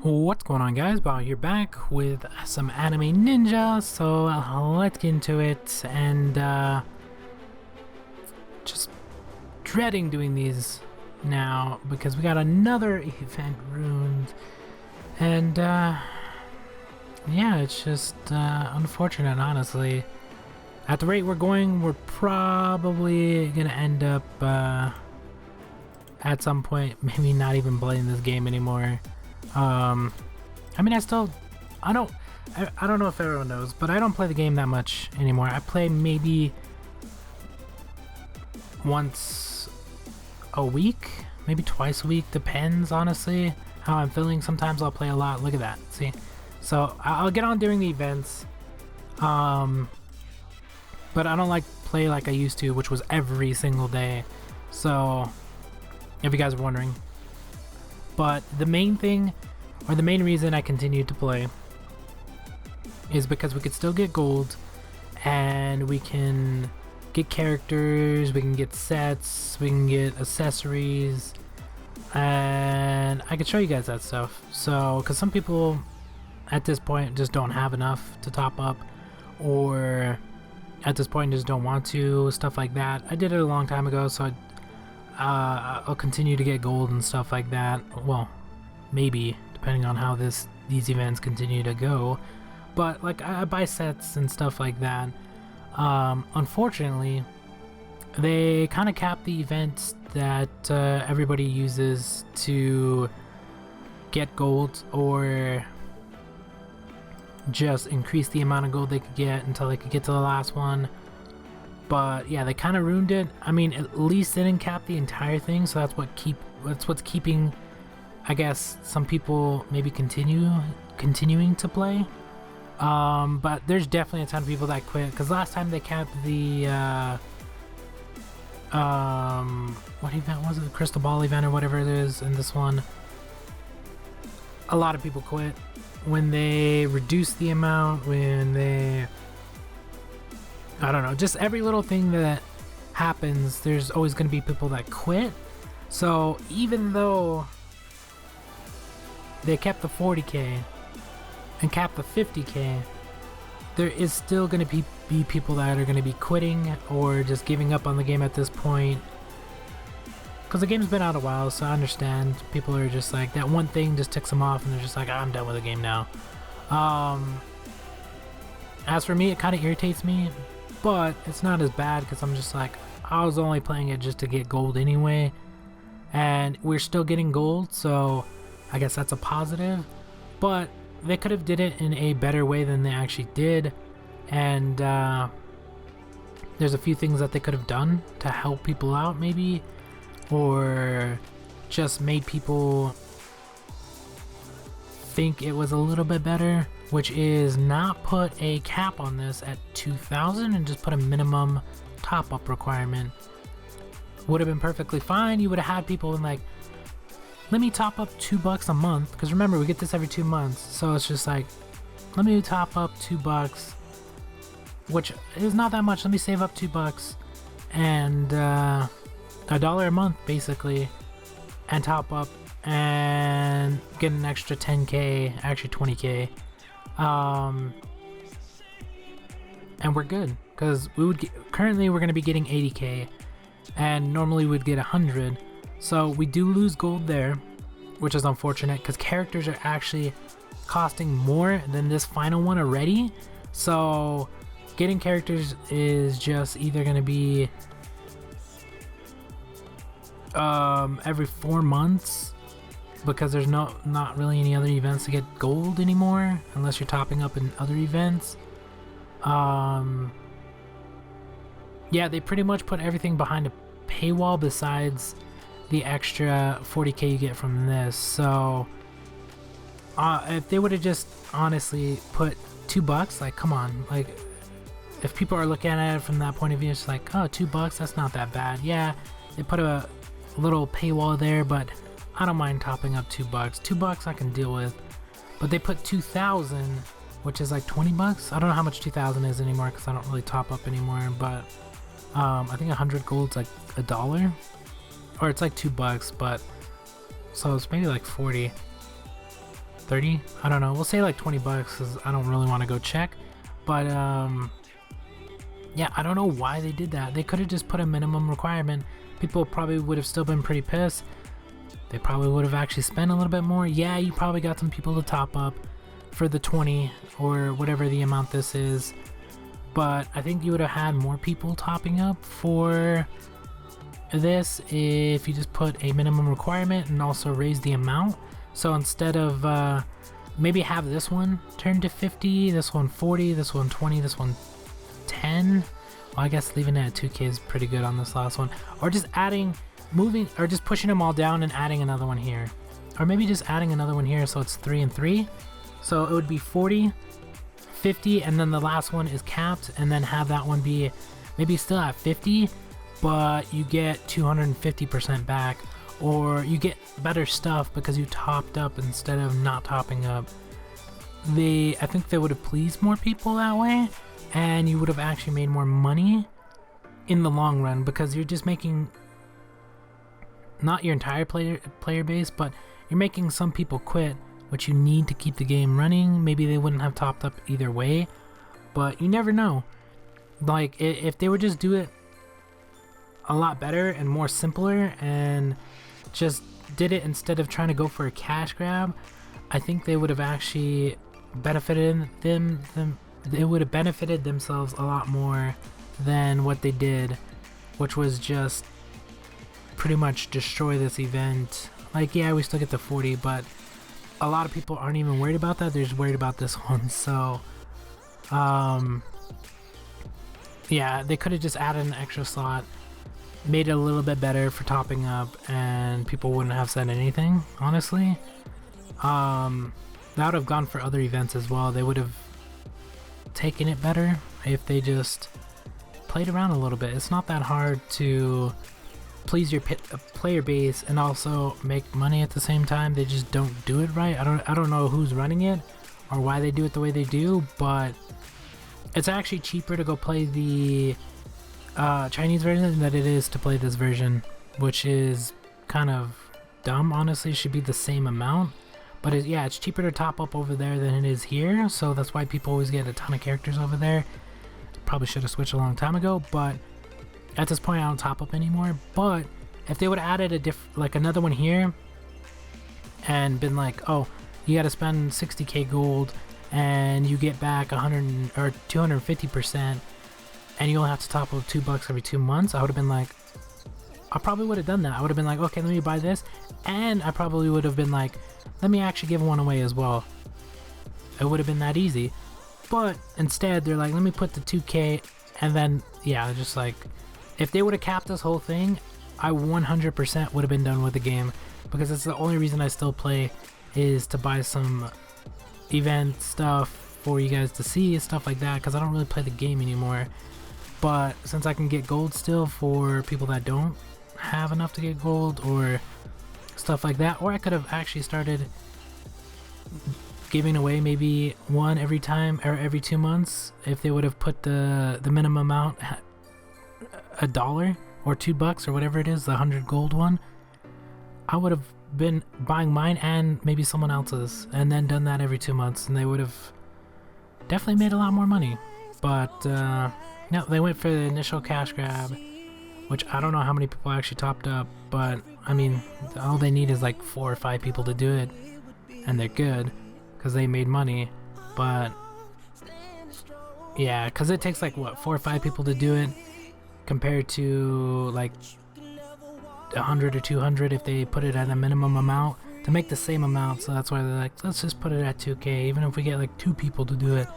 What's going on, guys? Bao here, back with some Anime Ninja. So let's get into it. And just dreading doing these now because we got another event ruined. And yeah, it's just unfortunate, honestly. At the rate we're going, we're probably gonna end up at some point maybe not even playing this game anymore. I mean, I don't know if everyone knows, but I don't play the game that much anymore. I play maybe once a week, maybe twice a week, depends honestly how I'm feeling. Sometimes I'll play a lot. Look at that, see? So I'll get on during the events, but I don't play like I used to, which was every single day. So if you guys are wondering. But the main thing, or the main reason I continued to play, is because we could still get gold, and we can get characters, we can get sets, we can get accessories, and I could show you guys that stuff. So, because some people at this point just don't have enough to top up, or at this point just don't want to, stuff like that. I did it a long time ago, so I'll continue to get gold and stuff like that. Well, maybe, depending on how these events continue to go. But like, I buy sets and stuff like that. Unfortunately, they kind of cap the events that everybody uses to get gold, or just increase the amount of gold they could get until they could get to the last one. But yeah, they kind of ruined it. I mean, at least they didn't cap the entire thing, so that's what's keeping, I guess, some people maybe continuing to play. But there's definitely a ton of people that quit, because last time they capped the what event was it? The Crystal Ball event or whatever it is. In this one, a lot of people quit when they reduced the amount, when they, I don't know, just every little thing that happens, there's always going to be people that quit. So even though they kept the 40k and capped the 50k, there is still going to be people that are going to be quitting or just giving up on the game at this point, because the game's been out a while. So I understand people are just like, that one thing just ticks them off and they're just like, I'm done with the game now. As for me, it kind of irritates me, but it's not as bad, because I'm just like, I was only playing it just to get gold anyway, and we're still getting gold, so I guess that's a positive. But they could have did it in a better way than they actually did, and there's a few things that they could have done to help people out maybe, or just made people think it was a little bit better, which is not put a cap on this at 2,000 and just put a minimum top-up requirement. Would have been perfectly fine. You would have had people in like, let me top up $2 a month, because remember, we get this every 2 months, so it's just like, let me top up $2, which is not that much. Let me save up $2 and $1 a month basically, and top up and get an extra 10k, actually 20k, and we're good, because currently we're going to be getting 80k, and normally we'd get 100, so we do lose gold there, which is unfortunate, because characters are actually costing more than this final one already. So getting characters is just either going to be every 4 months, because there's not really any other events to get gold anymore, unless you're topping up in other events. Yeah, they pretty much put everything behind a paywall besides the extra 40k you get from this. So if they would have just honestly put $2, like, come on, like, if people are looking at it from that point of view, it's like, oh, $2, that's not that bad. Yeah, they put a little paywall there, but I don't mind topping up $2. $2 I can deal with, but they put 2,000, which is like $20. I don't know how much 2,000 is anymore, because I don't really top up anymore, but I think 100 gold's like $1, or it's like $2, but so it's maybe like 40. 30? I don't know. We'll say like 20 bucks because I don't really want to go check. But yeah, I don't know why they did that. They could have just put a minimum requirement. People probably would have still been pretty pissed. They probably would have actually spent a little bit more. Yeah, you probably got some people to top up for the 20 or whatever the amount this is. But I think you would have had more people topping up for this if you just put a minimum requirement and also raise the amount. So instead of maybe have this one turn to 50, this one 40, this one 20, this one 10. Well, I guess leaving it at 2k is pretty good on this last one. Or just adding, moving, or just pushing them all down and adding another one here. Or maybe just adding another one here so it's 3 and 3. So it would be 40, 50, and then the last one is capped, and then have that one be maybe still at 50, but you get 250% back, or you get better stuff because you topped up instead of not topping up. I think they would have pleased more people that way, and you would have actually made more money in the long run, because you're just making not your entire player base, but you're making some people quit, which you need to keep the game running. Maybe they wouldn't have topped up either way, but you never know. Like, if they would just do it a lot better and more simpler and just did it instead of trying to go for a cash grab, I think they would have actually benefited they would have benefited themselves a lot more than what they did, which was just pretty much destroy this event. Like, yeah, we still get the 40, but a lot of people aren't even worried about that. They're just worried about this one. So yeah, they could have just added an extra slot, made it a little bit better for topping up, and people wouldn't have said anything, honestly. That would have gone for other events as well. They would have taken it better if they just played around a little bit. It's not that hard to please your player base and also make money at the same time. They just don't do it right. I don't know who's running it or why they do it the way they do, but it's actually cheaper to go play the Chinese version than it is to play this version, which is kind of dumb, honestly. It should be the same amount, but yeah, it's cheaper to top up over there than it is here, so that's why people always get a ton of characters over there. Probably should have switched a long time ago, but at this point I don't top up anymore. But if they would have added like another one here and been like, oh, you got to spend 60k gold and you get back 100 or 250%, and you only have to top up $2 every 2 months, I would have been like, I probably would have done that. I would have been like, okay, let me buy this, and I probably would have been like, let me actually give one away as well. It would have been that easy. But instead they're like, let me put the 2k, and then yeah, just like, if they would have capped this whole thing, I 100% would have been done with the game, because it's the only reason I still play, is to buy some event stuff for you guys to see, stuff like that, because I don't really play the game anymore. But since I can get gold still for people that don't have enough to get gold or stuff like that, or I could have actually started giving away maybe one every time or every 2 months if they would have put the minimum amount $1 or $2 or whatever it is, the 100 gold one. I would have been buying mine and maybe someone else's, and then done that every 2 months, and they would have definitely made a lot more money. But no, they went for the initial cash grab, which I don't know how many people actually topped up, but I mean, all they need is like 4 or 5 people to do it, and they're good because they made money. But yeah, because it takes like what, 4 or 5 people to do it, compared to like 100 or 200 if they put it at a minimum amount to make the same amount. So that's why they're like, let's just put it at 2k, even if we get like 2 people to do it,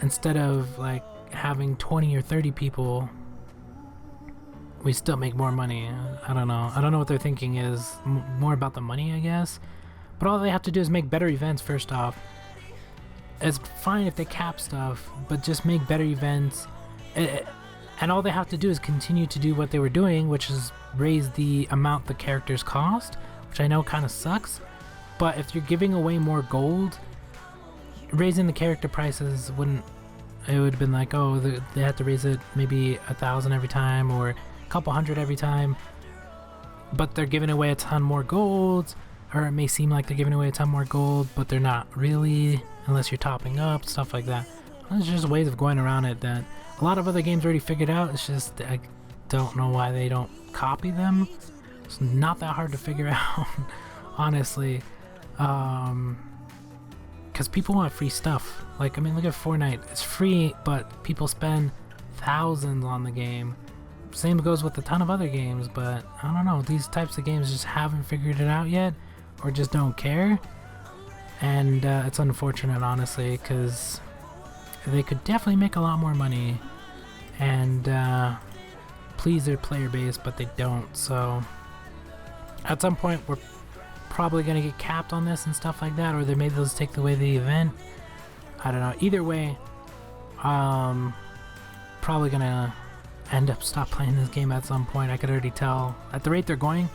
instead of like having 20 or 30 people, we still make more money. I don't know what their thinking is. More about the money, I guess. But all they have to do is make better events. First off, it's fine if they cap stuff, but just make better events. And all they have to do is continue to do what they were doing, which is raise the amount the characters cost, which I know kind of sucks. But if you're giving away more gold, raising the character prices wouldn't. It would have been like, oh, they have to raise it maybe 1,000 every time or a couple hundred every time. But they're giving away a ton more golds, or it may seem like they're giving away a ton more gold, but they're not really, unless you're topping up, stuff like that. There's just ways of going around it that a lot of other games already figured out. It's just, I don't know why they don't copy them. It's not that hard to figure out, honestly. Because people want free stuff. Like, I mean, look at Fortnite. It's free, but people spend thousands on the game. Same goes with a ton of other games, but I don't know. These types of games just haven't figured it out yet, or just don't care. And it's unfortunate, honestly, because they could definitely make a lot more money and please their player base, but they don't. So at some point, we're probably gonna get capped on this and stuff like that, or they maybe they'll just take away the event. I don't know. Either way, probably gonna end up stop playing this game at some point. I could already tell at the rate they're going,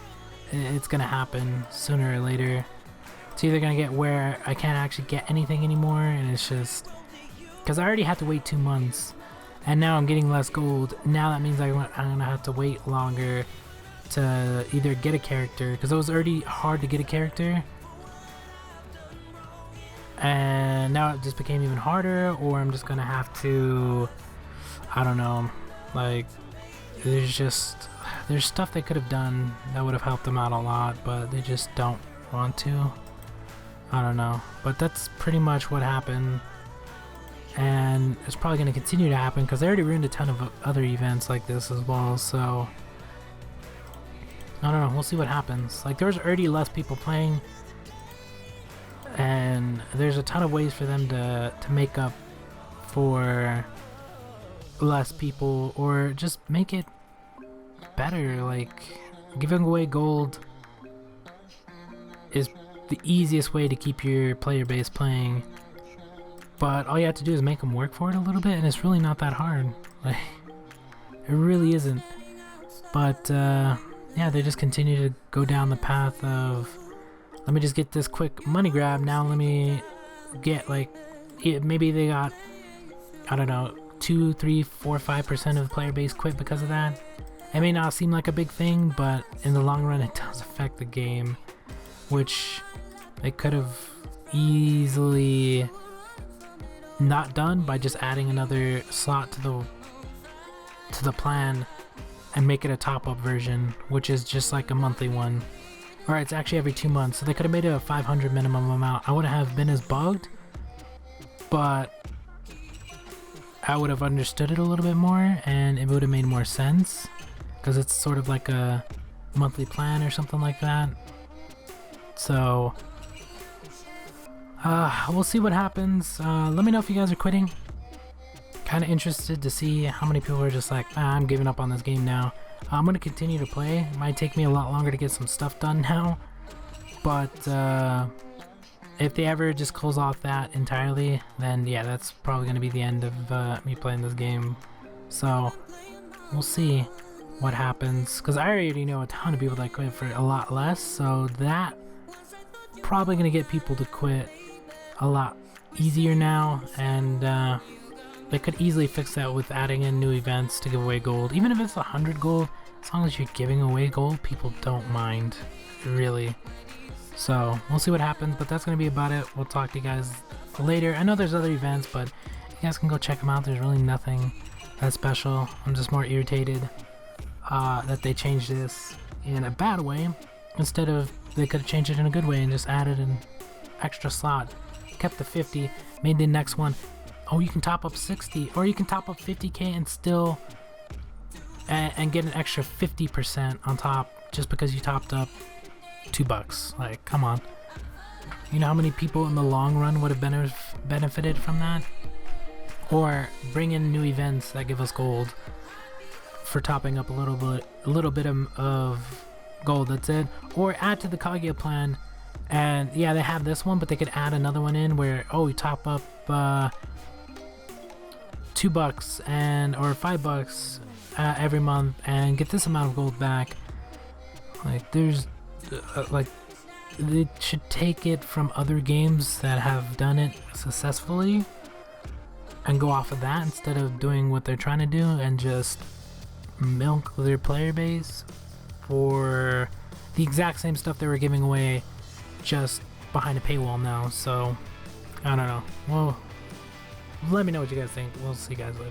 it's gonna happen sooner or later. It's either gonna get where I can't actually get anything anymore, and it's just because I already had to wait 2 months, and now I'm getting less gold. Now that means I'm gonna have to wait longer to either get a character, because it was already hard to get a character, and now it just became even harder, or I'm just gonna have to, I don't know, like, there's stuff they could have done that would have helped them out a lot, but they just don't want to. I don't know, but that's pretty much what happened, and it's probably going to continue to happen because they already ruined a ton of other events like this as well. So I don't know, we'll see what happens. Like, there's already less people playing, and there's a ton of ways for them to make up for less people, or just make it better. Like, giving away gold is the easiest way to keep your player base playing, but all you have to do is make them work for it a little bit, and it's really not that hard. Like, it really isn't. But yeah, they just continue to go down the path of, let me just get this quick money grab, now let me get, like, maybe they got, I don't know, 2, 3, 4, 5% of the player base quit because of that. It may not seem like a big thing, but in the long run it does affect the game, which they could have easily not done by just adding another slot to the plan and make it a top-up version, which is just like a monthly one. Or it's actually every 2 months, so they could have made it a 500 minimum amount. I wouldn't have been as bugged, but I would have understood it a little bit more, and it would have made more sense, because it's sort of like a monthly plan or something like that. So we'll see what happens. Let me know if you guys are quitting. Kind of interested to see how many people are just like, I'm giving up on this game now. I'm going to continue to play. It might take me a lot longer to get some stuff done now, but if they ever just close off that entirely, then yeah, that's probably going to be the end of me playing this game. So we'll see what happens, because I already know a ton of people that quit for a lot less, so that probably going to get people to quit a lot easier now, and they could easily fix that with adding in new events to give away gold. Even if it's 100 gold, as long as you're giving away gold, people don't mind, really. So we'll see what happens, but that's going to be about it. We'll talk to you guys later. I know there's other events, but you guys can go check them out. There's really nothing that special. I'm just more irritated that they changed this in a bad way, instead of they could have changed it in a good way and just added an extra slot. Kept the 50, made the next one, oh, you can top up 60, or you can top up 50k and still and get an extra 50% on top just because you topped up $2. Like, come on. You know how many people in the long run would have benefited from that? Or bring in new events that give us gold for topping up a little bit of gold, that's it. Or add to the Kaguya plan, and yeah, they have this one, but they could add another one in where, oh, you top up $2 and or $5 every month and get this amount of gold back. Like, there's like, they should take it from other games that have done it successfully and go off of that, instead of doing what they're trying to do and just milk their player base for the exact same stuff they were giving away just behind a paywall now, so I don't know. Well, let me know what you guys think. We'll see you guys later.